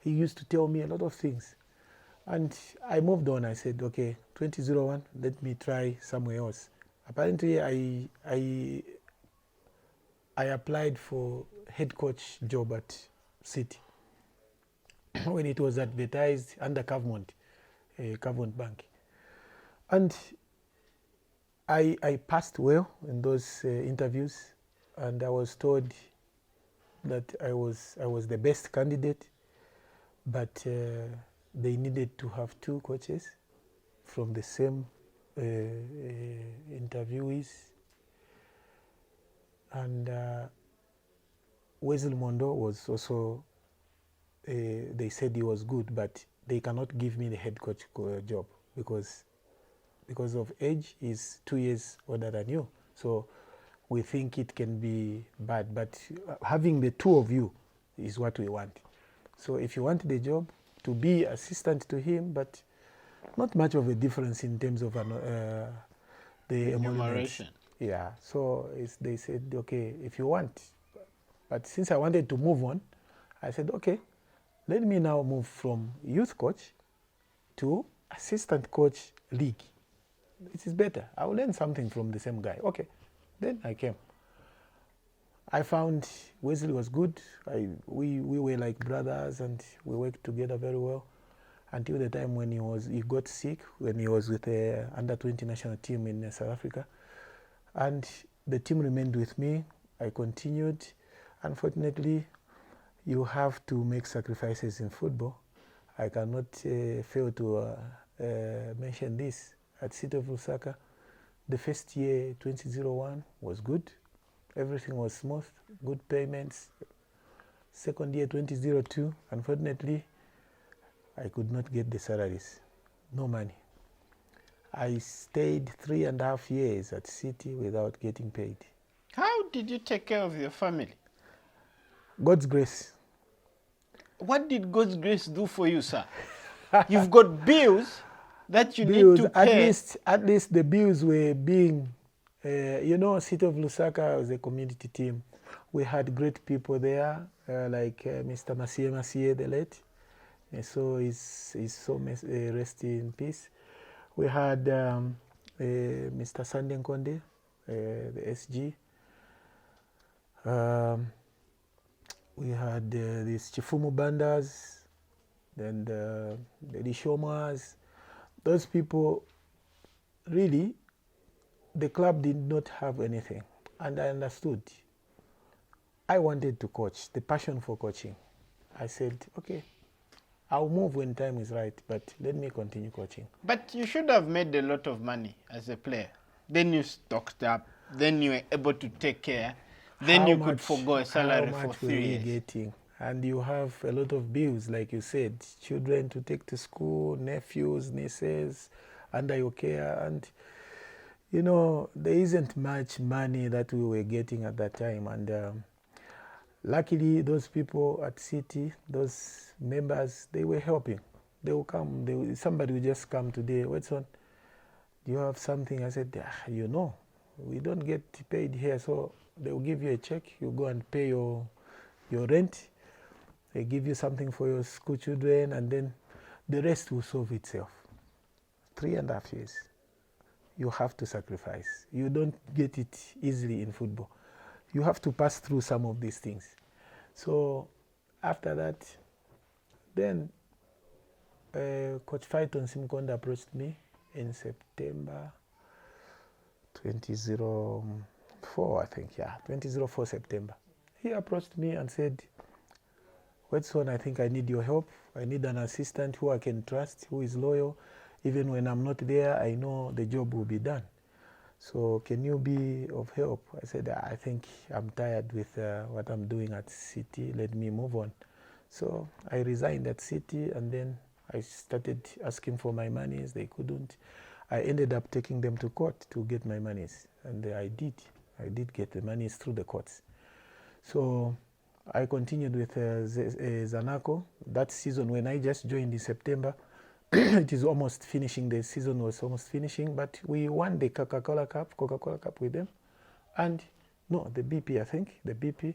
A: he used to tell me a lot of things. And I moved on. I said, okay, 2001, let me try somewhere else. Apparently, I applied for head coach job at City when it was advertised under Cavmont Bank. And I passed well in those interviews, and I was told that I was the best candidate, but they needed to have 2 coaches from the same interviewees. And Wesley Mondo was also, they said he was good, but they cannot give me the head coach job because of age. Is 2 years older than you, so we think it can be bad. But having the two of you is what we want. So if you want the job, to be assistant to him, but not much of a difference in terms of the
B: Remuneration.
A: Yeah, so they said, okay, if you want. But since I wanted to move on, I said, okay, let me now move from youth coach to assistant coach league. It is better. I will learn something from the same guy. Okay, then I came. I found Wesley was good. We were like brothers and we worked together very well until the time when he got sick, when he was with the under-20 national team in South Africa. And the team remained with me. I continued. Unfortunately, you have to make sacrifices in football. I cannot fail to mention this. At City of Lusaka, the first year, 2001, was good. Everything was smooth, good payments. Second year, 2002, unfortunately, I could not get the salaries. No money. I stayed 3.5 years at City without getting paid.
B: How did you take care of your family?
A: God's grace.
B: What did God's grace do for you, sir? You've got bills that you need to pay.
A: At least the bills were being, City of Lusaka was a community team. We had great people there, like Mr. Masie, the late. So he's so rest in peace. We had Mr. Sanden Konde, the SG. We had these Chifumu Bandas, then the Lishomas. Those people, really, the club did not have anything. And I understood. I wanted to coach, the passion for coaching. I said, okay, I'll move when time is right, but let me continue coaching.
B: But you should have made a lot of money as a player. Then you stocked up, then you were able to take care. Then you could forgo a salary for 3 years.
A: Getting? And you have a lot of bills, like you said, children to take to school, nephews, nieces, under your care. And, there isn't much money that we were getting at that time. And luckily, those people at City, those members, they were helping. They will come. Somebody will just come today. Watson, do you have something? I said, we don't get paid here, so they will give you a check. You go and pay your rent. They give you something for your school children, and then the rest will solve itself. 3.5 years. You have to sacrifice. You don't get it easily in football. You have to pass through some of these things. So after that, then Coach Phyton Simkonda approached me in September 2004, I think, 2004 September. He approached me and said, Wetson, I think I need your help. I need an assistant who I can trust, who is loyal. Even when I'm not there, I know the job will be done. So can you be of help? I said, I think I'm tired with what I'm doing at City. Let me move on. So I resigned at City, and then I started asking for my monies. They couldn't. I ended up taking them to court to get my monies. And I did. I did get the monies through the courts. So I continued with Zanaco. That season, when I just joined in September, it is almost finishing. The season was almost finishing, but we won the Coca-Cola Cup with them. And no, the BP, I think, the BP.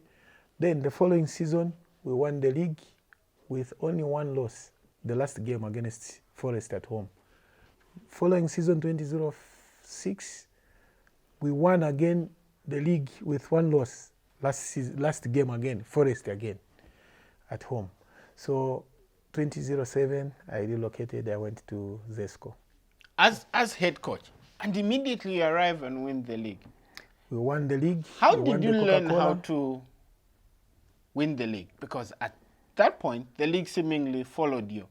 A: Then the following season, we won the league with only one loss, the last game against Forest at home. Following season 2006, we won again the league with one loss. Last game again, Forest again, at home. So 2007, I relocated. I went to Zesco.
B: As head coach, and immediately you arrive and win the league.
A: We won the league.
B: How did you learn how to win the league? Because at that point, the league seemingly followed you.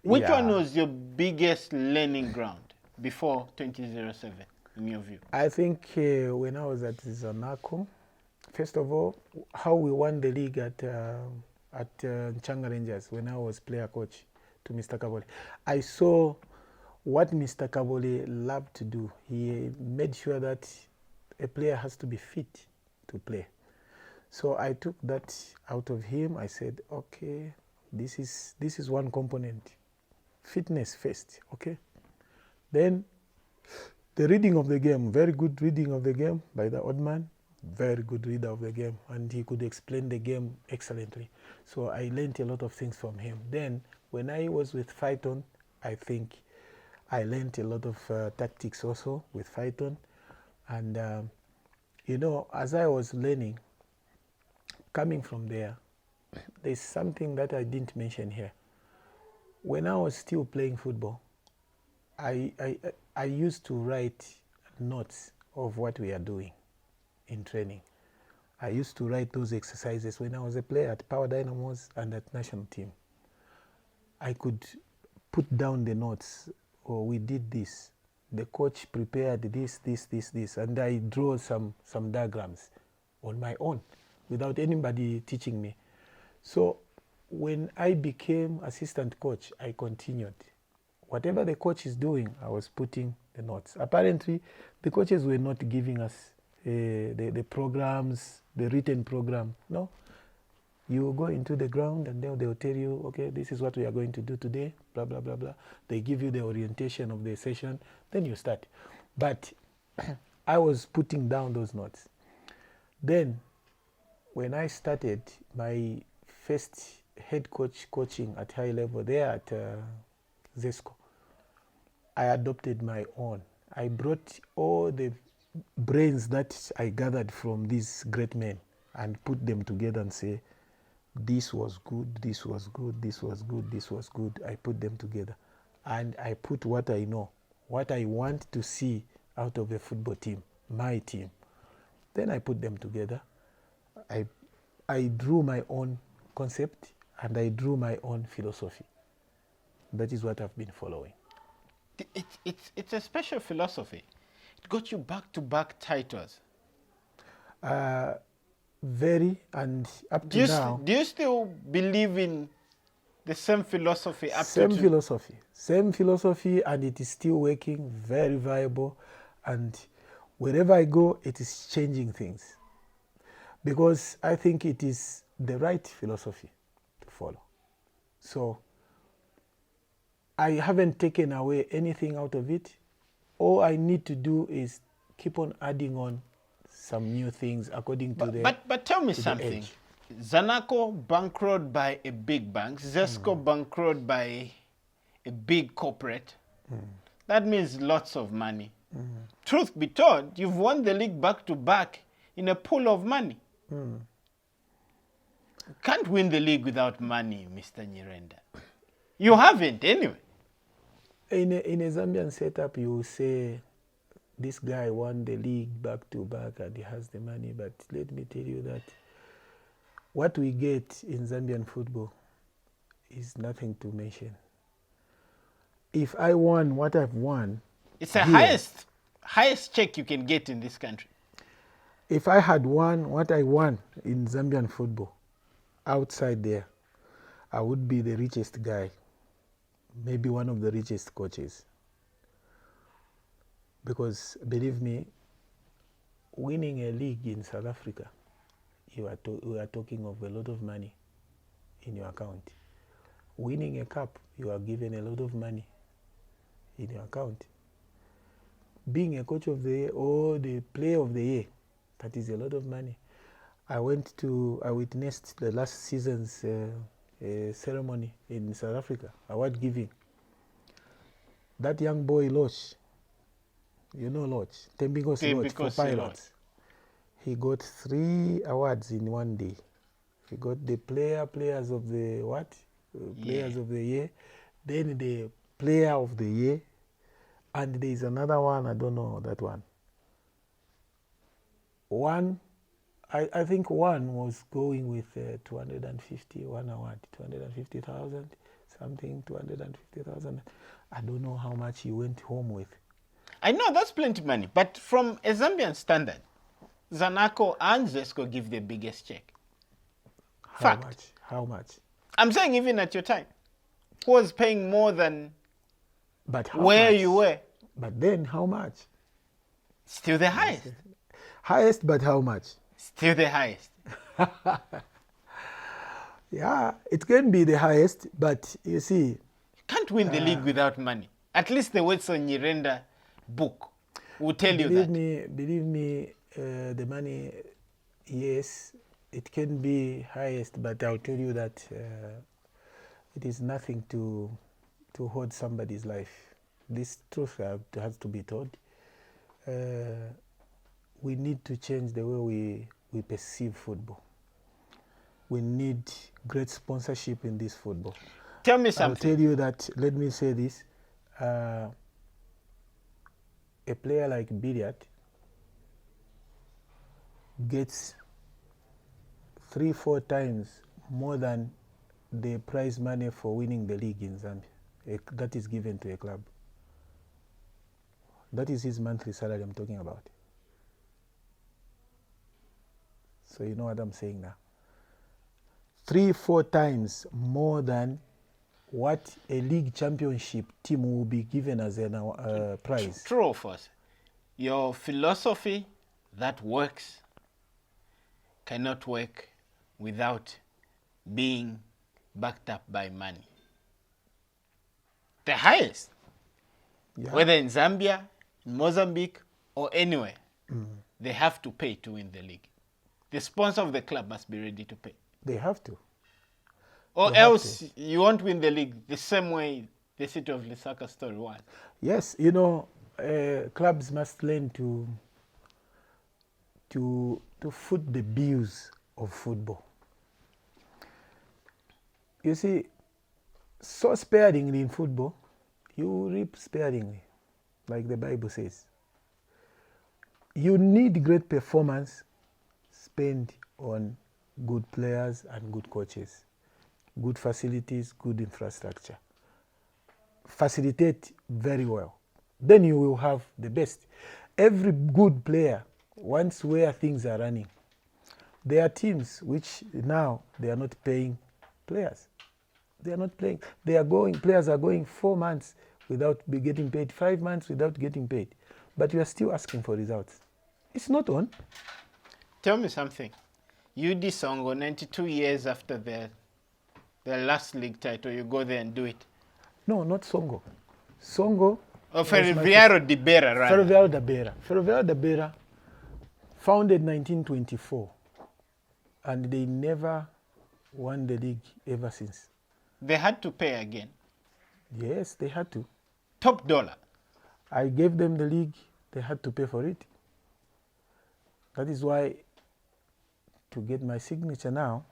B: Which one was your biggest learning ground before 2007, in your view?
A: I think when I was at Zanaco, first of all, how we won the league at Nchanga Rangers when I was player coach, to Mr. Kabole. I saw what Mr. Kabole loved to do. He made sure that a player has to be fit to play. So I took that out of him. I said, okay, this is one component. Fitness first, okay? Then the reading of the game, very good reading of the game by the odd man, very good reader of the game, and he could explain the game excellently. So I learned a lot of things from him. Then when I was with Phaeton, I think I learned a lot of tactics also with Phaeton. And, you know, as I was learning, coming from there, there's something that I didn't mention here. When I was still playing football, I used to write notes of what we are doing in training. I used to write those exercises when I was a player at Power Dynamos and at national team. I could put down the notes, or we did this. The coach prepared this, and I draw some diagrams on my own without anybody teaching me. So when I became assistant coach, I continued. Whatever the coach is doing, I was putting the notes. Apparently, the coaches were not giving us the programs, the written program. No, you go into the ground and then they'll tell you, okay, this is what we are going to do today, blah, blah, blah, blah. They give you the orientation of the session, then you start. But I was putting down those notes. Then, when I started my first head coach coaching at high level there at ZESCO, I adopted my own. I brought all the brains that I gathered from these great men and put them together and say, this was good, this was good, this was good, this was good. I put them together. And I put what I know, what I want to see out of a football team, my team. Then I put them together. I drew my own concept and I drew my own philosophy. That is what I've been following.
B: It's a special philosophy. It got you back-to-back titles.
A: Very, and up to now.
B: Do you still believe in the same philosophy up to
A: Same philosophy, and it is still working, very viable. And wherever I go, it is changing things. Because I think it is the right philosophy to follow. So I haven't taken away anything out of it. All I need to do is keep on adding on some new things according to the
B: But tell me something. Zanaco bankrolled by a big bank, ZESCO bankrolled by a big corporate. That means lots of money. Truth be told, you've won the league back-to-back in a pool of money. You can't win the league without money, Mr. Nyirenda. You haven't anyway.
A: In a Zambian setup, you will say, this guy won the league back-to-back and he has the money, but let me tell you that what we get in Zambian football is nothing to mention. If I won what I've won...
B: It's the highest check you can get in this country.
A: If I had won what I won in Zambian football, outside there, I would be the richest guy, maybe one of the richest coaches. Because, believe me, winning a league in South Africa, we are talking of a lot of money in your account. Winning a cup, you are given a lot of money in your account. Being a coach of the year or the player of the year, that is a lot of money. I witnessed the last season's ceremony in South Africa, award giving. That young boy, Loch, you know Loch, Tembingos Loch for pilots. He got 3 awards in one day. He got the players of the what? Players of the year, then the player of the year, and there is another one, I don't know that one. I think one was going with 250, one award, 250,000, something, 250,000. I don't know how much he went home with.
B: I know that's plenty of money, but from a Zambian standard, Zanaco and ZESCO give the biggest check.
A: How much?
B: I'm saying even at your time. who was paying more than
A: But how
B: where
A: much?
B: you were.
A: But then how much?
B: Still the highest.
A: Highest, but how much?
B: Still the highest.
A: Yeah, it can be the highest, but you see,
B: You can't win the league without money. At least the Wetson Nyirenda book will tell you that.
A: believe me, the money, yes, it can be highest, but I'll tell you that it is nothing to hold somebody's life. This truth has to be told. We need to change the way we perceive football. We need great sponsorship in this football.
B: Tell me
A: I'll
B: something.
A: tell you that, let me say this, a player like Billiard gets 3-4 times more than the prize money for winning the league in Zambia. That is given to a club. That is his monthly salary I'm talking about. So you know what I'm saying now. 3-4 times more than what a league championship team will be given as a prize.
B: True or false? Your philosophy that works cannot work without being backed up by money. The highest,
A: Yeah.
B: whether in Zambia, in Mozambique, or anywhere, they have to pay to win the league. The sponsor of the club must be ready to pay.
A: They have to.
B: Or
A: They have
B: else you won't win the league the same way the city of Lusaka story was.
A: Yes, you know, clubs must learn to foot the bills of football. You see, sow sparingly in football, you reap sparingly, like the Bible says. You need great performance spent on good players and good coaches, good facilities, good infrastructure. Facilitate very well. Then you will have the best. Every good player wants where things are running. There are teams which now they are not paying players. They are not playing. Players are going 4 months without getting paid, 5 months without getting paid. But you are still asking for results. It's not on.
B: Tell me something. UD Songo, 92 years after their last league title, you go there and do it.
A: No, not Songo. Songo.
B: Or Ferroviário de Beira, right?
A: Ferroviário da Beira. Ferroviário da Beira, founded 1924, and they never won the league ever since.
B: They had to pay again.
A: Yes, they had to.
B: Top dollar.
A: I gave them the league, they had to pay for it. That is why, to get my signature now,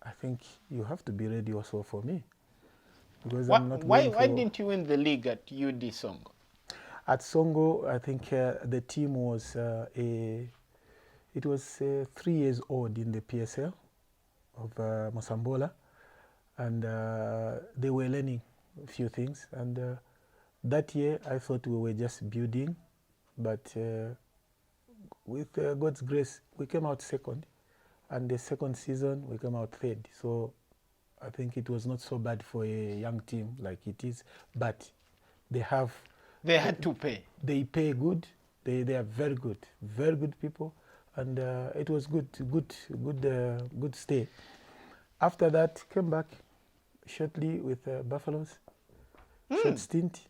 A: I think you have to be ready also for me. Because I'm not
B: Why
A: going for...
B: didn't you win the league at UD Songo?
A: At Songo, I think the team was it was 3 years old in the PSL of Mosambola, and they were learning a few things. And that year, I thought we were just building, but with God's grace, we came out second, and the second season we came out third. So I think it was not so bad for a young team like it is, but they had
B: to pay.
A: They pay good. They are very good people, and it was good stay. After that, came back shortly with Buffaloes, short stint,